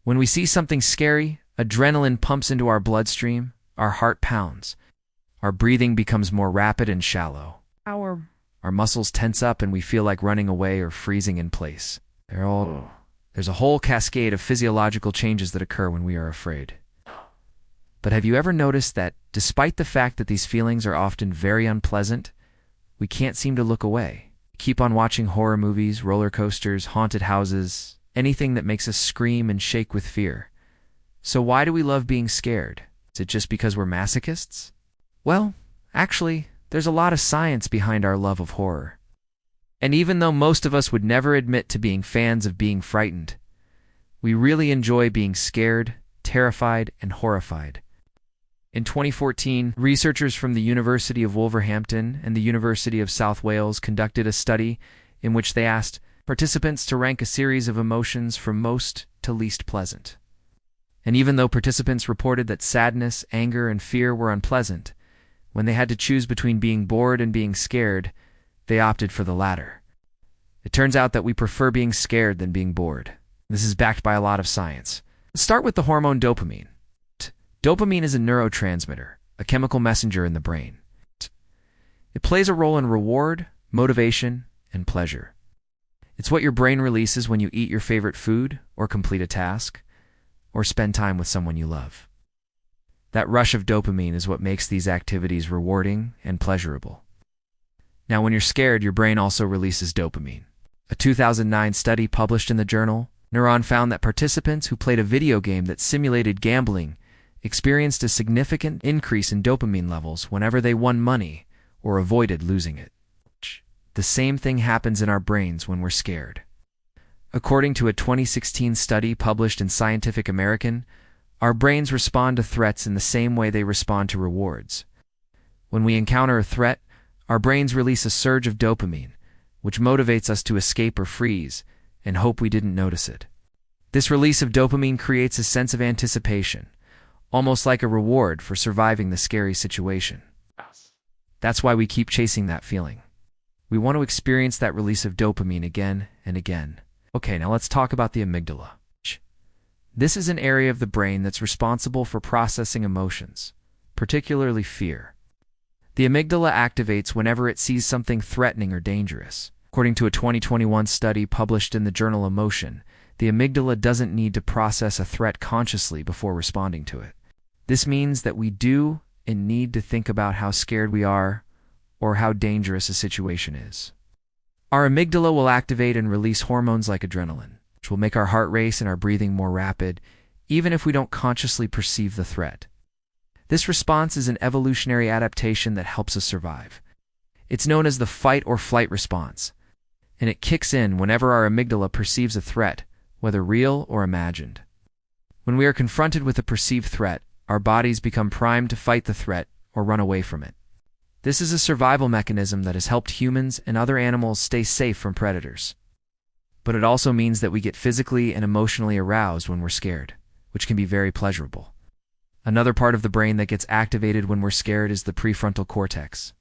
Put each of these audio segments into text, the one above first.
When we see something scary, adrenaline pumps into our bloodstream, our heart pounds, our breathing becomes more rapid and shallow. Our muscles tense up and we feel like running away or freezing in place. There's a whole cascade of physiological changes that occur when we are afraid. But have you ever noticed that, despite the fact that these feelings are often very unpleasant, we can't seem to look away? Keep on watching horror movies, roller coasters, haunted houses, anything that makes us scream and shake with fear. So why do we love being scared? Is it just because we're masochists? Well, actually, there's a lot of science behind our love of horror. And even though most of us would never admit to being fans of being frightened, we really enjoy being scared, terrified, and horrified. In 2014, researchers from the University of Wolverhampton and the University of South Wales conducted a study in which they asked participants to rank a series of emotions from most to least pleasant. And even though participants reported that sadness, anger, and fear were unpleasant, when they had to choose between being bored and being scared, they opted for the latter. It turns out that we prefer being scared than being bored. This is backed by a lot of science. Let's start with the hormone dopamine. Dopamine is a neurotransmitter, a chemical messenger in the brain. It plays a role in reward, motivation, and pleasure. It's what your brain releases when you eat your favorite food, or complete a task, or spend time with someone you love. That rush of dopamine is what makes these activities rewarding and pleasurable. Now, when you're scared, your brain also releases dopamine. A 2009 study published in the journal Neuron found that participants who played a video game that simulated gambling experienced a significant increase in dopamine levels whenever they won money or avoided losing it. The same thing happens in our brains when we're scared. According to a 2016 study published in Scientific American, our brains respond to threats in the same way they respond to rewards. When we encounter a threat, our brains release a surge of dopamine, which motivates us to escape or freeze and hope we didn't notice it. This release of dopamine creates a sense of anticipation, almost like a reward for surviving the scary situation. That's why we keep chasing that feeling. We want to experience that release of dopamine again and again. Okay, now let's talk about the amygdala. This is an area of the brain that's responsible for processing emotions, particularly fear. The amygdala activates whenever it sees something threatening or dangerous. According to a 2021 study published in the journal Emotion, the amygdala doesn't need to process a threat consciously before responding to it. This means that we do and need to think about how scared we are or how dangerous a situation is. Our amygdala will activate and release hormones like adrenaline, which will make our heart race and our breathing more rapid, even if we don't consciously perceive the threat. This response is an evolutionary adaptation that helps us survive. It's known as the fight or flight response, and it kicks in whenever our amygdala perceives a threat, whether real or imagined. When we are confronted with a perceived threat, our bodies become primed to fight the threat or run away from it. This is a survival mechanism that has helped humans and other animals stay safe from predators. But it also means that we get physically and emotionally aroused when we're scared, which can be very pleasurable. Another part of the brain that gets activated when we're scared is the prefrontal cortex.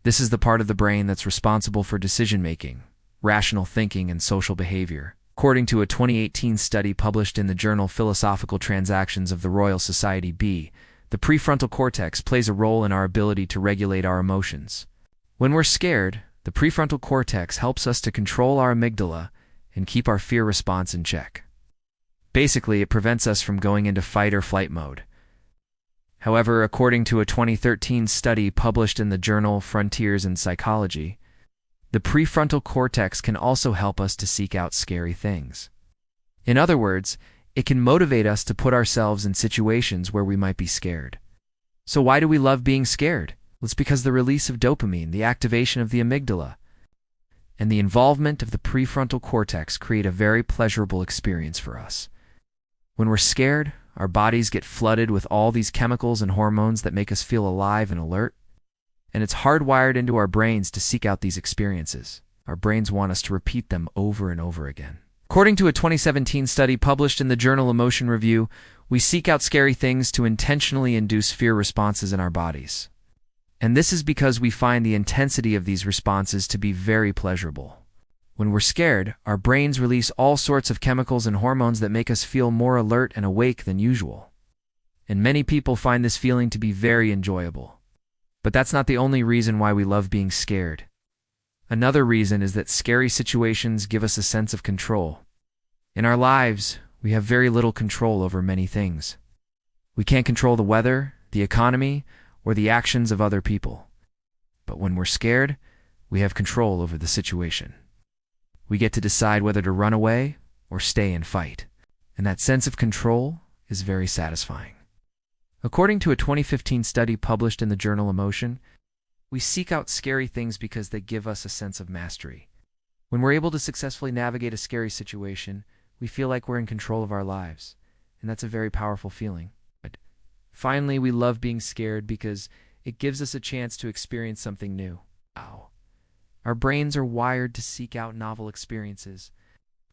This is the part of the brain that's responsible for decision-making, rational thinking, and social behavior. According to a 2018 study published in the journal Philosophical Transactions of the Royal Society B, the prefrontal cortex plays a role in our ability to regulate our emotions. When we're scared, the prefrontal cortex helps us to control our amygdala and keep our fear response in check. Basically, it prevents us from going into fight or flight mode. However, according to a 2013 study published in the journal Frontiers in Psychology, the prefrontal cortex can also help us to seek out scary things. In other words, it can motivate us to put ourselves in situations where we might be scared. So why do we love being scared? Well, it's because the release of dopamine, the activation of the amygdala, and the involvement of the prefrontal cortex create a very pleasurable experience for us. When we're scared, our bodies get flooded with all these chemicals and hormones that make us feel alive and alert. And it's hardwired into our brains to seek out these experiences. Our brains want us to repeat them over and over again. According to a 2017 study published in the journal Emotion Review, we seek out scary things to intentionally induce fear responses in our bodies. And this is because we find the intensity of these responses to be very pleasurable. When we're scared, our brains release all sorts of chemicals and hormones that make us feel more alert and awake than usual. And many people find this feeling to be very enjoyable. But that's not the only reason why we love being scared. Another reason is that scary situations give us a sense of control. In our lives, we have very little control over many things. We can't control the weather, the economy, or the actions of other people. But when we're scared, we have control over the situation. We get to decide whether to run away or stay and fight. And that sense of control is very satisfying. According to a 2015 study published in the journal Emotion, we seek out scary things because they give us a sense of mastery. When we're able to successfully navigate a scary situation, we feel like we're in control of our lives, and that's a very powerful feeling. But finally, we love being scared because it gives us a chance to experience something new. Our brains are wired to seek out novel experiences.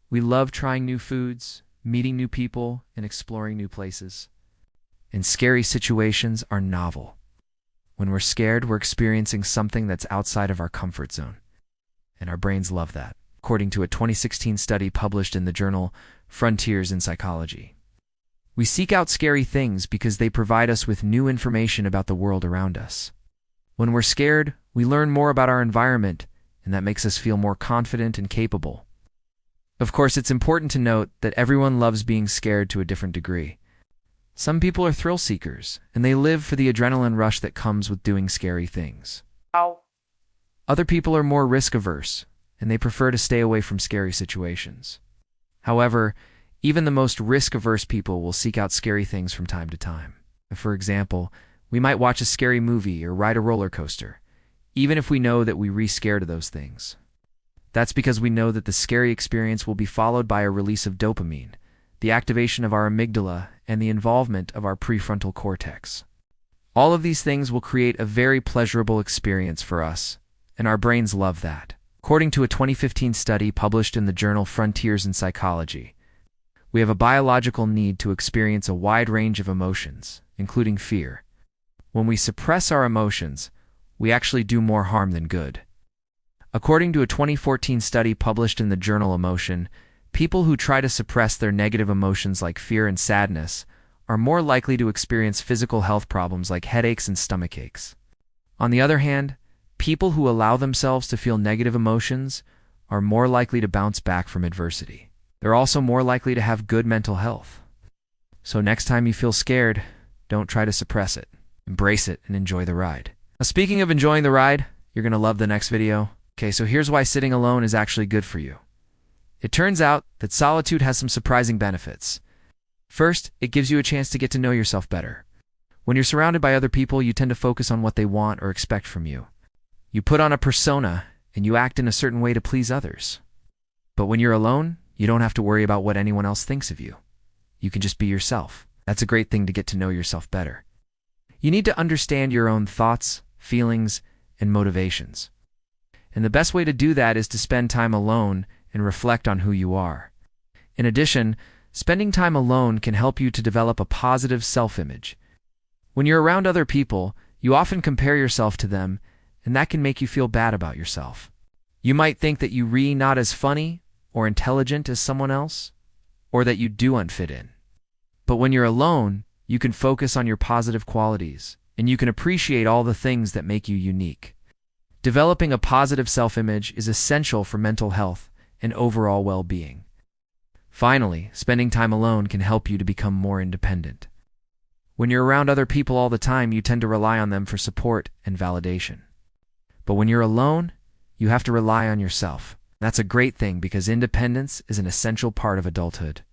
We love trying new foods, meeting new people, and exploring new places. And scary situations are novel. When we're scared, we're experiencing something that's outside of our comfort zone. And our brains love that, according to a 2016 study published in the journal Frontiers in Psychology. We seek out scary things because they provide us with new information about the world around us. When we're scared, we learn more about our environment, and that makes us feel more confident and capable. Of course, it's important to note that everyone loves being scared to a different degree. Some people are thrill seekers, and they live for the adrenaline rush that comes with doing scary things. Other people are more risk-averse, and they prefer to stay away from scary situations. However, even the most risk-averse people will seek out scary things from time to time. For example, we might watch a scary movie or ride a roller coaster, even if we know that we're scared of those things. That's because we know that the scary experience will be followed by a release of dopamine, the activation of our amygdala, and the involvement of our prefrontal cortex. All of these things will create a very pleasurable experience for us, and our brains love that. According to a 2015 study published in the journal Frontiers in Psychology, we have a biological need to experience a wide range of emotions, including fear. When we suppress our emotions, we actually do more harm than good. According to a 2014 study published in the journal Emotion, people who try to suppress their negative emotions like fear and sadness are more likely to experience physical health problems like headaches and stomach aches. On the other hand, people who allow themselves to feel negative emotions are more likely to bounce back from adversity. They're also more likely to have good mental health. So next time you feel scared, don't try to suppress it. Embrace it and enjoy the ride. Now, speaking of enjoying the ride, you're going to love the next video. Okay, so here's why sitting alone is actually good for you. It turns out that solitude has some surprising benefits. First, it gives you a chance to get to know yourself better. When you're surrounded by other people, you tend to focus on what they want or expect from you. You put on a persona, and you act in a certain way to please others. But when you're alone, you don't have to worry about what anyone else thinks of you. You can just be yourself. That's a great thing to get to know yourself better. You need to understand your own thoughts, feelings, and motivations. And the best way to do that is to spend time alone and reflect on who you are. In addition, spending time alone can help you to develop a positive self-image. When you're around other people, you often compare yourself to them, and that can make you feel bad about yourself. You might think that you're not as funny or intelligent as someone else, or that you don't fit in. But when you're alone, you can focus on your positive qualities, and you can appreciate all the things that make you unique. Developing a positive self-image is essential for mental health and overall well-being. Finally, spending time alone can help you to become more independent. When you're around other people all the time, you tend to rely on them for support and validation. But when you're alone, you have to rely on yourself. That's a great thing because independence is an essential part of adulthood.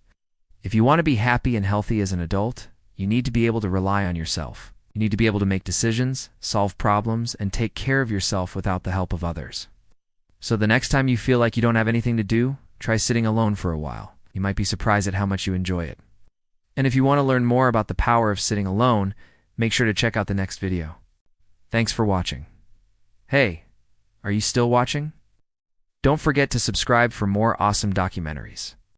If you want to be happy and healthy as an adult, you need to be able to rely on yourself. You need to be able to make decisions, solve problems, and take care of yourself without the help of others. So the next time you feel like you don't have anything to do, try sitting alone for a while. You might be surprised at how much you enjoy it. And if you want to learn more about the power of sitting alone, make sure to check out the next video. Thanks for watching. Hey, are you still watching? Don't forget to subscribe for more awesome documentaries.